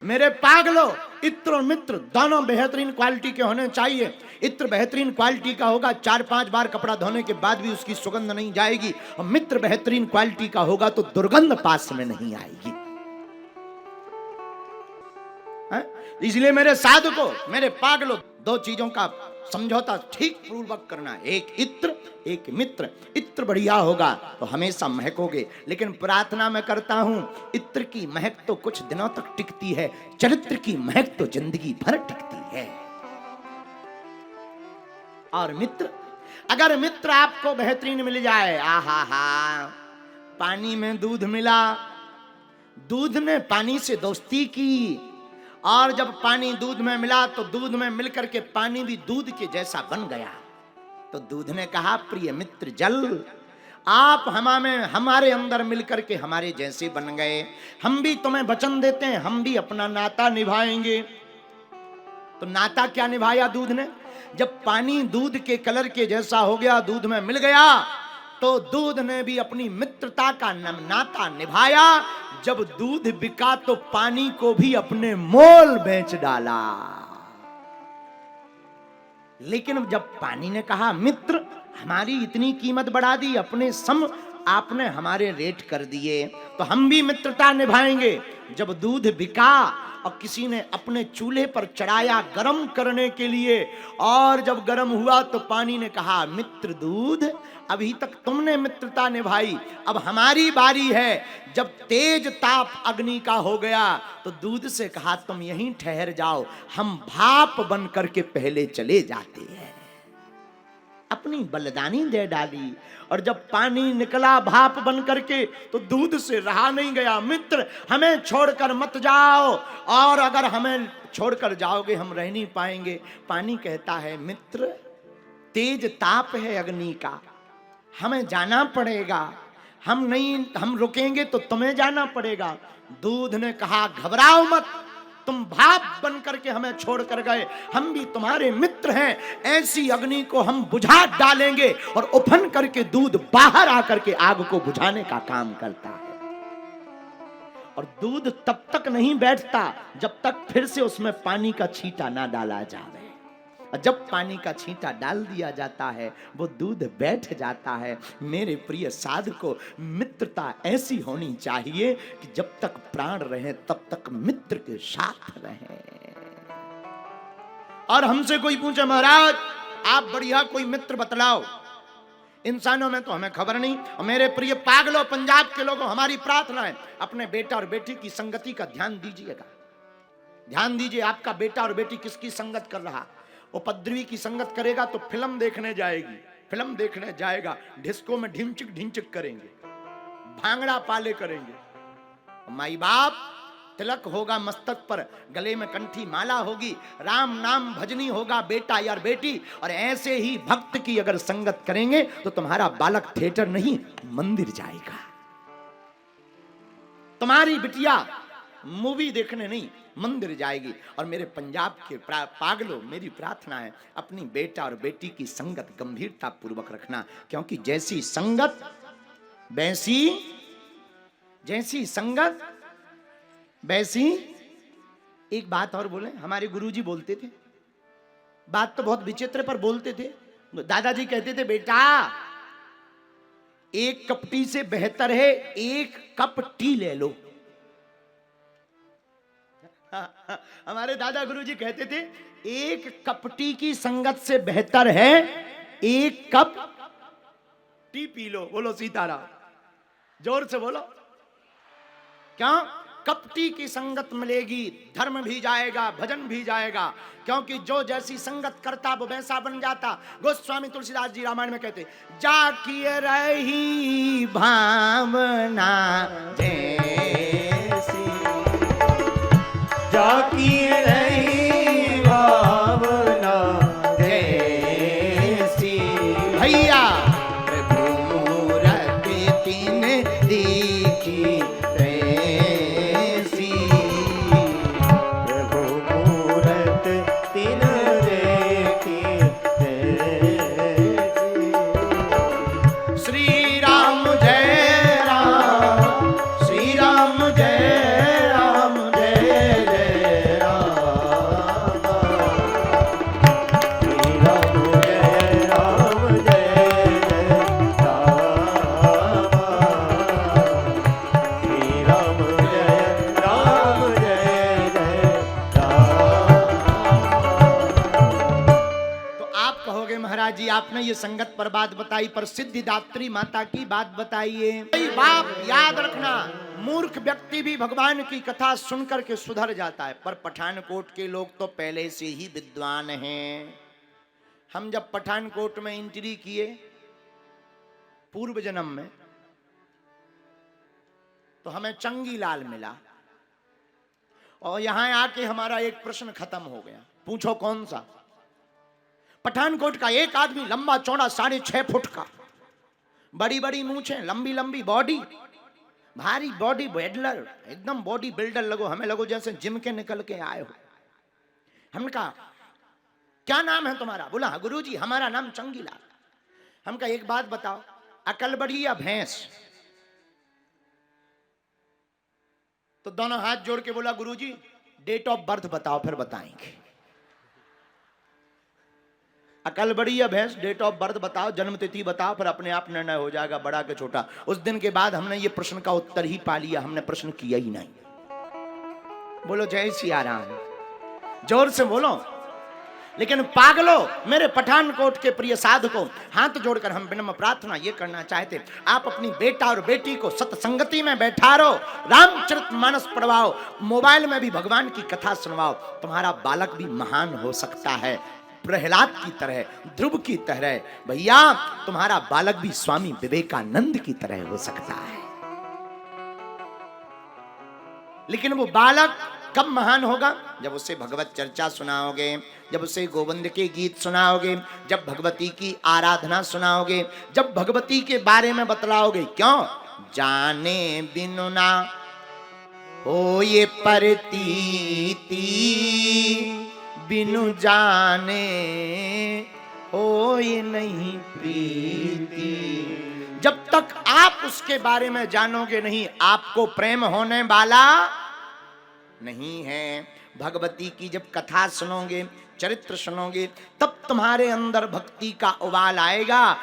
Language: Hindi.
मेरे पागलो, इत्र और मित्र दोनों बेहतरीन क्वालिटी के होने चाहिए। इत्र बेहतरीन क्वालिटी का होगा, 4-5 बार कपड़ा धोने के बाद भी उसकी सुगंध नहीं जाएगी, और मित्र बेहतरीन क्वालिटी का होगा तो दुर्गंध पास में नहीं आएगी। इसलिए मेरे साधको, मेरे पागलो, दो चीजों का समझौता ठीक पूर्वक करना, एक इत्र एक मित्र। इत्र बढ़िया होगा तो हमेशा महकोगे, लेकिन प्रार्थना मैं करता हूं इत्र की महक तो कुछ दिनों तक टिकती है, चरित्र की महक तो जिंदगी भर टिकती है। और मित्र, अगर मित्र आपको बेहतरीन मिल जाए, आहा हा, पानी में दूध मिला, दूध ने पानी से दोस्ती की, और जब पानी दूध में मिला तो दूध में मिलकर के पानी भी दूध के जैसा बन गया। तो दूध ने कहा, प्रिय मित्र जल, आप हमारे अंदर मिलकर के हमारे जैसे बन गए, हम भी तुम्हें वचन देते हैं, हम भी अपना नाता निभाएंगे। तो नाता क्या निभाया दूध ने? जब पानी दूध के कलर के जैसा हो गया, दूध में मिल गया, तो दूध ने भी अपनी मित्रता का नाता निभाया। जब दूध बिका तो पानी को भी अपने मोल बेच डाला। लेकिन जब पानी ने कहा, मित्र हमारी इतनी कीमत बढ़ा दी, अपने सम आपने हमारे रेट कर दिए, तो हम भी मित्रता निभाएंगे। जब दूध बिका और किसी ने अपने चूल्हे पर चढ़ाया गरम करने के लिए, और जब गरम हुआ तो पानी ने कहा, मित्र दूध, अभी तक तुमने मित्रता निभाई, अब हमारी बारी है। जब तेज ताप अग्नि का हो गया तो दूध से कहा, तुम यहीं ठहर जाओ, हम भाप बन करके पहले चले जाते हैं। अपनी बलिदानी दे डाली, और जब पानी निकला भाप बन करके तो दूध से रहा नहीं गया। मित्र हमें छोड़कर मत जाओ, और अगर हमें छोड़कर जाओगे हम रह नहीं पाएंगे। पानी कहता है, मित्र तेज ताप है अग्नि का, हमें जाना पड़ेगा, हम रुकेंगे तो तुम्हें जाना पड़ेगा। दूध ने कहा, घबराओ मत, तुम भाप बन करके हमें छोड़ कर गए, हम भी तुम्हारे मित्र हैं, ऐसी अग्नि को हम बुझा डालेंगे। और उफन करके दूध बाहर आकर के आग को बुझाने का काम करता है। और दूध तब तक नहीं बैठता जब तक फिर से उसमें पानी का छींटा ना डाला जाए। और जब पानी का छींटा डाल दिया जाता है वो दूध बैठ जाता है। मेरे प्रिय साधको, मित्रता ऐसी होनी चाहिए कि जब तक प्राण रहे तब तक मित्र के साथ रहे। और हमसे कोई पूछे, महाराज आप बढ़िया कोई मित्र बतलाओ, इंसानों में तो हमें खबर नहीं। और मेरे प्रिय पागलों, पंजाब के लोगों, हमारी प्रार्थना है, अपने बेटा और बेटी की संगति का ध्यान दीजिएगा। ध्यान दीजिए, आपका बेटा और बेटी किसकी संगत कर रहा। उपद्रवी की संगत करेगा तो फिल्म देखने जाएगी, फिल्म देखने जाएगा, डिस्को में ढिमचिक ढिमचिक करेंगे, भांगड़ा पाले करेंगे। माई बाप तिलक होगा मस्तक पर, गले में कंठी माला होगी, राम नाम भजनी होगा बेटा या बेटी। और ऐसे ही भक्त की अगर संगत करेंगे तो तुम्हारा बालक थिएटर नहीं मंदिर जाएगा। तुम्हारी बिटिया मूवी देखने नहीं मंदिर जाएगी। और मेरे पंजाब के पागलों, मेरी प्रार्थना है, अपनी बेटा और बेटी की संगत गंभीरता पूर्वक रखना, क्योंकि जैसी संगत जैसी संगत वैसी। एक बात और बोले, हमारे गुरुजी बोलते थे, बात तो बहुत विचित्र पर बोलते थे। दादाजी कहते थे, बेटा एक कप टी से बेहतर है एक कप टी ले लो। हमारे दादा गुरुजी कहते थे, एक कप टी की संगत से बेहतर है एक कप टी पी लो। बोलो सीताराम, जोर से बोलो। क्यों? कप टी की संगत मिलेगी, धर्म भी जाएगा, भजन भी जाएगा, क्योंकि जो जैसी संगत करता वो वैसा बन जाता। गोस्वामी तुलसीदास जी रामायण में कहते, जाकिए रही भावना जैसी, जाकी रही भावना जैसी, भैया प्रभु मूरत तीन देखी तैसी, प्रभु मूरत तीन देखी तैसी। श्री राम जय राम, श्री राम जय राम, जय जय आपने ये संगत पर बात बताई, पर सिद्धिदात्री माता की बात बताइए। बाप याद रखना, मूर्ख व्यक्ति भी भगवान की कथा सुनकर के सुधर जाता है, पर पठानकोट के लोग तो पहले से ही विद्वान हैं। हम जब पठानकोट में एंट्री किए पूर्व जन्म में, तो हमें चंगीलाल मिला और यहां आके हमारा एक प्रश्न खत्म हो गया। पूछो कौन सा? पठानकोट का एक आदमी, लंबा चौड़ा 6.5 फुट का, बड़ी बड़ी मूछें, लंबी लंबी बॉडी, भारी बॉडी बिल्डर, एकदम बॉडी बिल्डर लगो, हमें लगो जैसे जिम के निकल के आए हो। हमने कहा क्या नाम है तुम्हारा? बोला गुरुजी हमारा नाम चंगीलाल। हम कहा एक बात बताओ, अकल बड़ी या भैंस? तो दोनों हाथ जोड़ के बोला गुरुजी डेट ऑफ बर्थ बताओ फिर बताएंगे। अकल बड़ी या भैंस, डेट ऑफ बर्थ बताओ, जन्म तिथि बताओ, फिर अपने आप निर्णय हो जाएगा बड़ा के छोटा। उस दिन के बाद हमने ये प्रश्न का उत्तर ही पा लिया, हमने प्रश्न किया ही नहीं। बोलो जय सिया राम, जोर से बोलो। लेकिन पागलो, मेरे पठानकोट के प्रिय साधकों, हाथ जोड़कर हम विनम्र प्रार्थना ये करना चाहते, आप अपनी बेटा और बेटी को सत्संगति में बैठा रहो, रामचरितमानस पढ़वाओ, मोबाइल में भी भगवान की कथा सुनवाओ। तुम्हारा बालक भी महान हो सकता है, प्रहलाद की तरह, ध्रुव की तरह। भैया तुम्हारा बालक भी स्वामी विवेकानंद की तरह हो सकता है। लेकिन वो बालक कब महान होगा? जब उसे भगवत चर्चा सुनाओगे, जब उसे गोविंद के गीत सुनाओगे, जब भगवती की आराधना सुनाओगे, जब भगवती के बारे में बतलाओगे। क्यों? जाने बिनु ना हो ये प्रतीति, बिनु जाने हो ये नहीं प्रीति। जब तक आप उसके बारे में जानोगे नहीं, आपको प्रेम होने वाला नहीं है। भगवती की जब कथा सुनोगे, चरित्र सुनोगे, तब तुम्हारे अंदर भक्ति का उबाल आएगा।